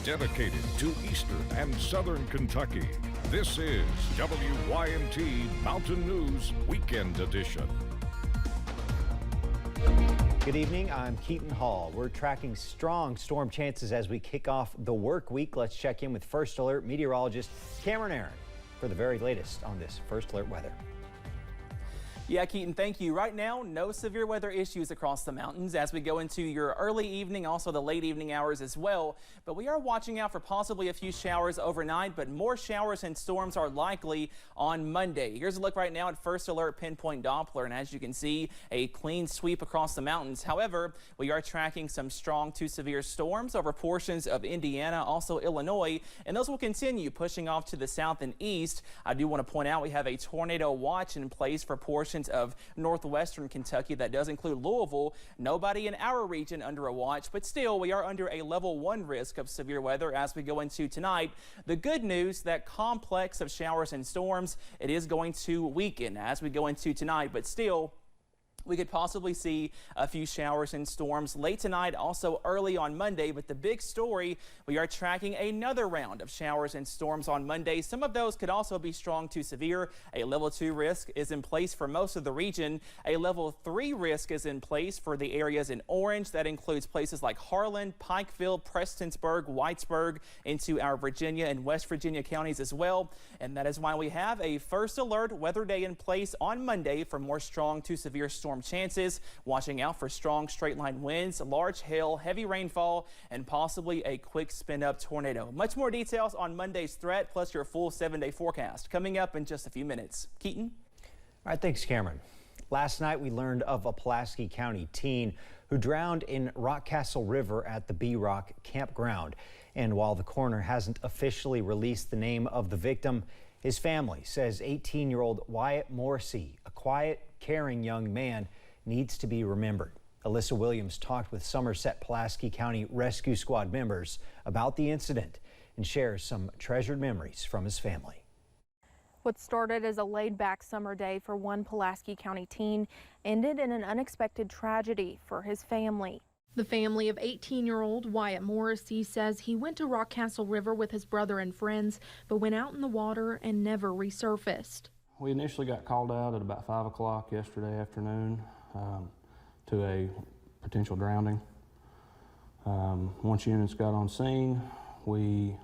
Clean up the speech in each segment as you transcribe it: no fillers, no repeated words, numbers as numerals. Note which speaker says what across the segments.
Speaker 1: dedicated to Eastern and Southern Kentucky. This is WYMT Mountain News Weekend Edition.
Speaker 2: Good evening, I'm Keaton Hall. We're tracking strong storm chances as we kick off the work week. Let's check in with First Alert meteorologist Cameron Aaron for the very latest on this First Alert weather.
Speaker 3: Yeah, Keaton, thank you. Right now, no severe weather issues across the mountains as we go into your early evening, also the late evening hours as well. But we are watching out for possibly a few showers overnight, but more showers and storms are likely on Monday. Here's a look right now at First Alert Pinpoint Doppler, and as you can see, a clean sweep across the mountains. However, we are tracking some strong to severe storms over portions of Indiana, also Illinois, and those will continue pushing off to the south and east. I do want to point out we have a tornado watch in place for portions of northwestern Kentucky. That does include Louisville. Nobody in our region under a watch, but still we are under a level 1 risk of severe weather as we go into tonight. The good news, that complex of showers and storms, it is going to weaken as we go into tonight, but still we could possibly see a few showers and storms late tonight, also early on Monday. But the big story, we are tracking another round of showers and storms on Monday. Some of those could also be strong to severe. A level 2 risk is in place for most of the region. A level 3 risk is in place for the areas in orange. That includes places like Harlan, Pikeville, Prestonsburg, Whitesburg, into our Virginia and West Virginia counties as well. And that is why we have a First Alert weather day in place on Monday for more strong to severe storm chances, watching out for strong straight line winds, large hail, heavy rainfall, and possibly a quick spin up tornado. Much more details on Monday's threat, plus your full 7-day forecast coming up in just a few minutes. Keaton?
Speaker 2: All right, thanks, Cameron. Last night we learned of a Pulaski County teen who drowned in Rockcastle River at the B Rock campground. And while the coroner hasn't officially released the name of the victim, his family says 18-year-old Wyatt Morrissey, a quiet, caring young man, needs to be remembered. Alyssa Williams talked with Somerset Pulaski County Rescue Squad members about the incident and shares some treasured memories from his family.
Speaker 4: What started as a laid-back summer day for one Pulaski County teen ended in an unexpected tragedy for his family. The family of 18-year-old Wyatt Morrissey says he went to Rockcastle River with his brother and friends, but went out in the water and never resurfaced.
Speaker 5: We initially got called out at about 5 o'clock yesterday afternoon to a potential drowning. Once units got on scene, we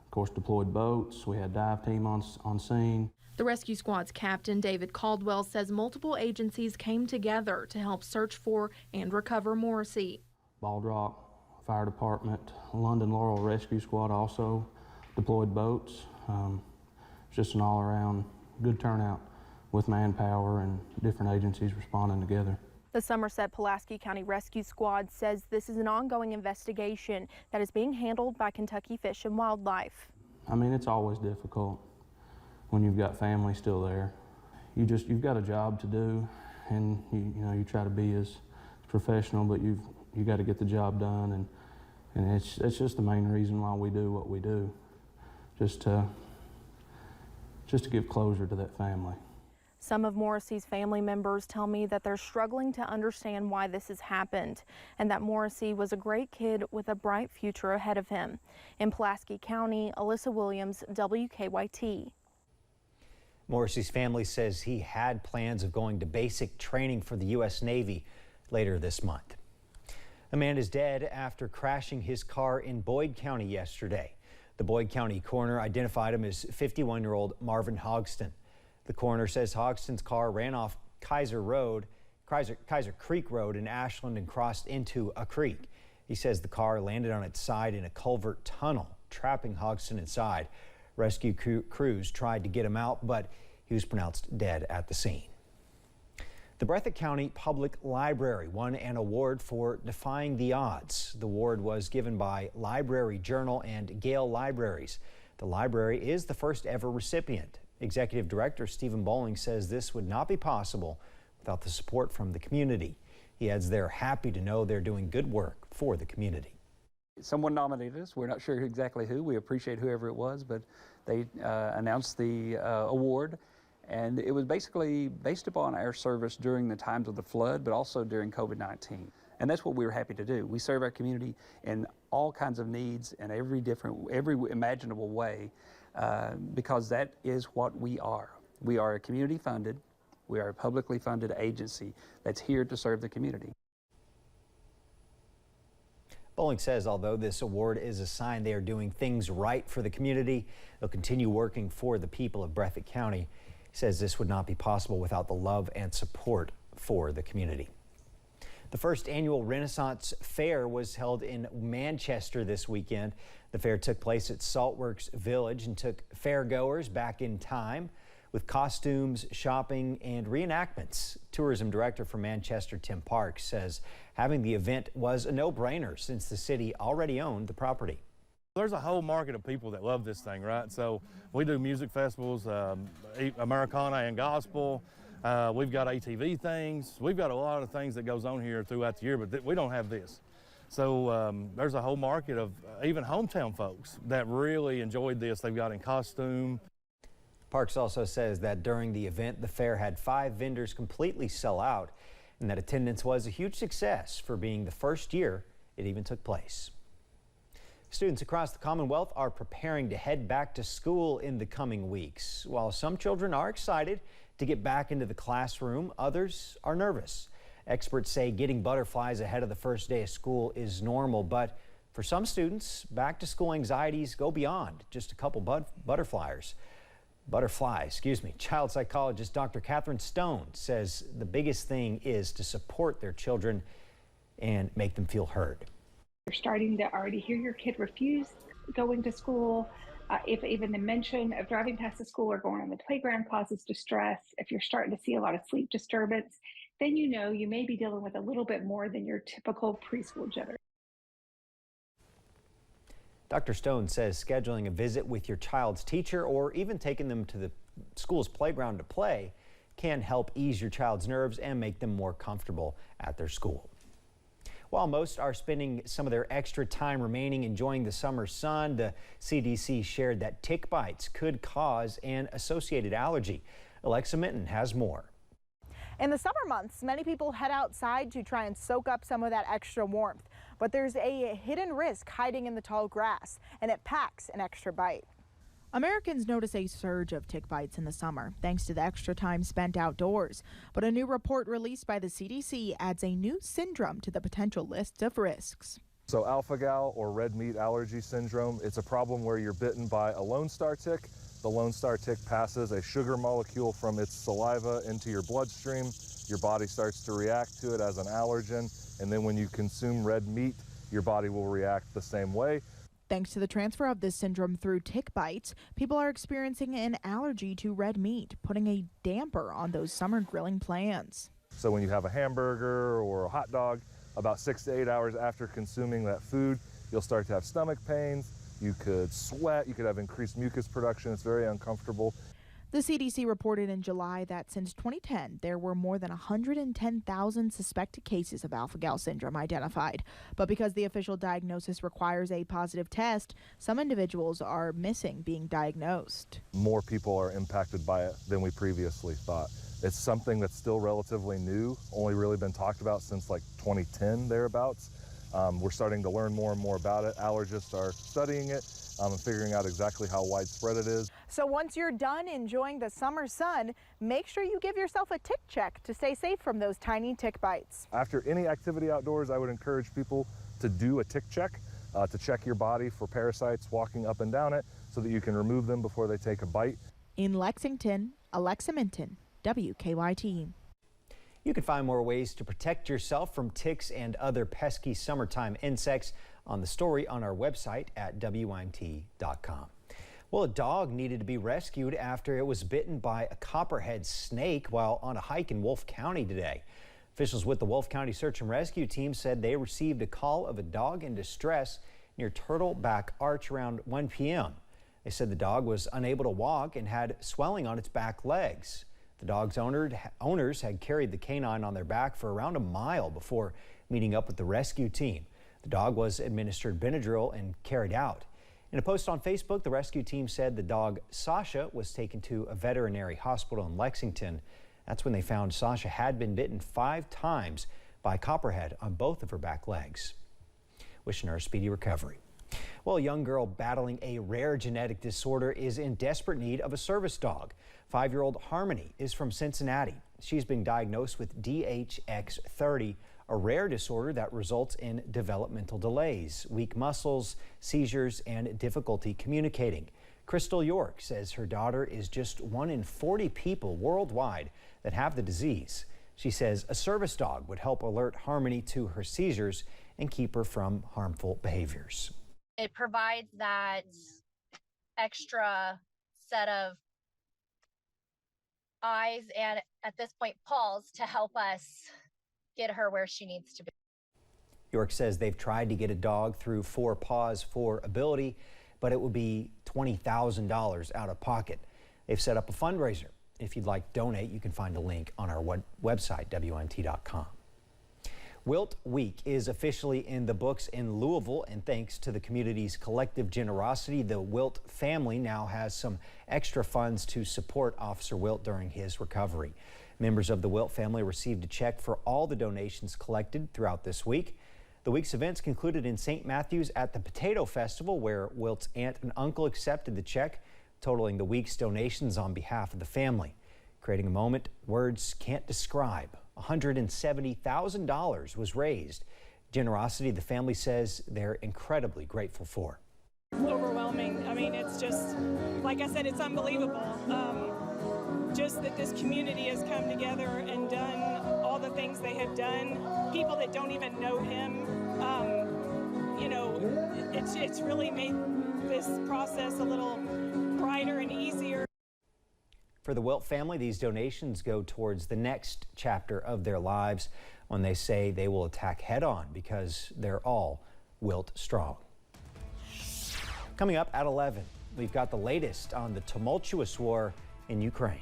Speaker 5: of course deployed boats. We had dive team on scene.
Speaker 4: The rescue squad's captain, David Caldwell, says multiple agencies came together to help search for and recover Morrissey. Bald
Speaker 5: Rock Fire Department, London Laurel Rescue Squad also deployed boats. It's just an all-around good turnout with manpower and different agencies responding together.
Speaker 4: The Somerset Pulaski County Rescue Squad says this is an ongoing investigation that is being handled by Kentucky Fish and Wildlife.
Speaker 5: I mean, it's always difficult when you've got family still there. You've got a job to do, and you try to be as professional, but you got to get the job done, and it's just the main reason why we do what we do, just to give closure to that family.
Speaker 4: Some of Morrissey's family members tell me that they're struggling to understand why this has happened, and that Morrissey was a great kid with a bright future ahead of him. In Pulaski County, Alyssa Williams, WKYT.
Speaker 2: Morrissey's family says he had plans of going to basic training for the U.S. Navy later this month. A man is dead after crashing his car in Boyd County yesterday. The Boyd County coroner identified him as 51-year-old Marvin Hogston. The coroner says Hogston's car ran off Kaiser Creek Road in Ashland and crossed into a creek. He says the car landed on its side in a culvert tunnel, trapping Hogston inside. Rescue crews tried to get him out, but he was pronounced dead at the scene. The Breathitt County Public Library won an award for defying the odds. The award was given by Library Journal and Gale Libraries. The library is the first ever recipient. Executive Director Stephen Bowling says this would not be possible without the support from the community. He adds they're happy to know they're doing good work for the community.
Speaker 6: Someone nominated us. We're not sure exactly who. We appreciate whoever it was, but they announced the award, and it was basically based upon our service during the times of the flood, but also during COVID-19. And that's what we were happy to do. We serve our community in all kinds of needs in every imaginable way, because that is what we are. We are a community funded, we are a publicly funded agency that's here to serve the community.
Speaker 2: Bowling says although this award is a sign they are doing things right for the community, they'll continue working for the people of Breathitt County. He says this would not be possible without the love and support for the community. The first annual Renaissance Fair was held in Manchester this weekend. The fair took place at Saltworks Village and took fairgoers back in time with costumes, shopping, and reenactments. Tourism Director for Manchester, Tim Parks, says having the event was a no-brainer since the city already owned the property.
Speaker 7: There's a whole market of people that love this thing, right? So we do music festivals, Americana and gospel. We've got ATV things. We've got a lot of things that goes on here throughout the year, but we don't have this. So there's a whole market of even hometown folks that really enjoyed this. They've got in costume.
Speaker 2: Parks also says that during the event, the fair had 5 vendors completely sell out, and that attendance was a huge success for being the first year it even took place. Students across the Commonwealth are preparing to head back to school in the coming weeks. While some children are excited to get back into the classroom, others are nervous. Experts say getting butterflies ahead of the first day of school is normal, but for some students, back to school anxieties go beyond just a couple butterflies. Child psychologist Dr. Catherine Stone says the biggest thing is to support their children and make them feel heard.
Speaker 8: You're starting to already hear your kid refuse going to school. If even the mention of driving past the school or going on the playground causes distress, if you're starting to see a lot of sleep disturbance, then you know you may be dealing with a little bit more than your typical preschool jitter.
Speaker 2: Dr. Stone says scheduling a visit with your child's teacher or even taking them to the school's playground to play can help ease your child's nerves and make them more comfortable at their school. While most are spending some of their extra time remaining enjoying the summer sun, the CDC shared that tick bites could cause an associated allergy. Alexa Minton has more.
Speaker 9: In the summer months, many people head outside to try and soak up some of that extra warmth. But there's a hidden risk hiding in the tall grass, and it packs an extra bite. Americans notice a surge of tick bites in the summer, thanks to the extra time spent outdoors. But a new report released by the CDC adds a new syndrome to the potential list of risks.
Speaker 10: So alpha-gal or red meat allergy syndrome, it's a problem where you're bitten by a Lone Star tick. The Lone Star tick passes a sugar molecule from its saliva into your bloodstream. Your body starts to react to it as an allergen, and then when you consume red meat, your body will react the same way.
Speaker 9: Thanks to the transfer of this syndrome through tick bites, people are experiencing an allergy to red meat, putting a damper on those summer grilling plans.
Speaker 10: So when you have a hamburger or a hot dog, about 6 to 8 hours after consuming that food, you'll start to have stomach pains, you could sweat, you could have increased mucus production. It's very uncomfortable.
Speaker 9: The CDC reported in July that since 2010, there were more than 110,000 suspected cases of alpha-gal syndrome identified. But because the official diagnosis requires a positive test, some individuals are missing being diagnosed.
Speaker 10: More people are impacted by it than we previously thought. It's something that's still relatively new, only really been talked about since like 2010, thereabouts. We're starting to learn more and more about it. Allergists are studying it and figuring out exactly how widespread it is.
Speaker 9: So once you're done enjoying the summer sun, make sure you give yourself a tick check to stay safe from those tiny tick bites.
Speaker 10: After any activity outdoors, I would encourage people to do a tick check, to check your body for parasites walking up and down it so that you can remove them before they take a bite.
Speaker 9: In Lexington, Alexa Minton, WKYT.
Speaker 2: You can find more ways to protect yourself from ticks and other pesky summertime insects on the story on our website at WYMT.com. Well, a dog needed to be rescued after it was bitten by a copperhead snake while on a hike in Wolfe County today. Officials with the Wolfe County Search and Rescue Team said they received a call of a dog in distress near Turtle Back Arch around 1 p.m. They said the dog was unable to walk and had swelling on its back legs. The dog's owners had carried the canine on their back for around a mile before meeting up with the rescue team. The dog was administered Benadryl and carried out. In a post on Facebook, the rescue team said the dog Sasha was taken to a veterinary hospital in Lexington. That's when they found Sasha had been bitten 5 times by copperhead on both of her back legs. wishing her a speedy recovery. Well, a young girl battling a rare genetic disorder is in desperate need of a service dog. 5-year-old Harmony is from Cincinnati. She's been diagnosed with DHX30, a rare disorder that results in developmental delays, weak muscles, seizures, and difficulty communicating. Crystal York says her daughter is just 1 in 40 people worldwide that have the disease. She says a service dog would help alert Harmony to her seizures and keep her from harmful behaviors.
Speaker 11: It provides that extra set of eyes and, at this point, paws to help us get her where she needs to be.
Speaker 2: York says they've tried to get a dog through 4Paws for Ability, but it would be $20,000 out of pocket. They've set up a fundraiser. If you'd like to donate, you can find a link on our website, WYMT.com. Wilt Week is officially in the books in Louisville, and thanks to the community's collective generosity, the Wilt family now has some extra funds to support Officer Wilt during his recovery. Members of the Wilt family received a check for all the donations collected throughout this week. The week's events concluded in St. Matthews at the Potato Festival, where Wilt's aunt and uncle accepted the check, totaling the week's donations on behalf of the family. Creating a moment words can't describe. $170,000 was raised. Generosity the family says they're incredibly grateful for.
Speaker 12: Overwhelming. I mean, it's just, like I said, it's unbelievable. Just that this community has come together and done all the things they have done. People that don't even know him, you know, it's really made this process a little brighter and easier.
Speaker 2: For the Wilt family, these donations go towards the next chapter of their lives when they say they will attack head-on because they're all Wilt strong. Coming up at 11, we've got the latest on the tumultuous war in Ukraine.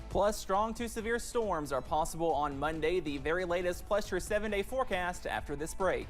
Speaker 3: Plus, strong to severe storms are possible on Monday. The very latest plus your 7-day forecast after this break.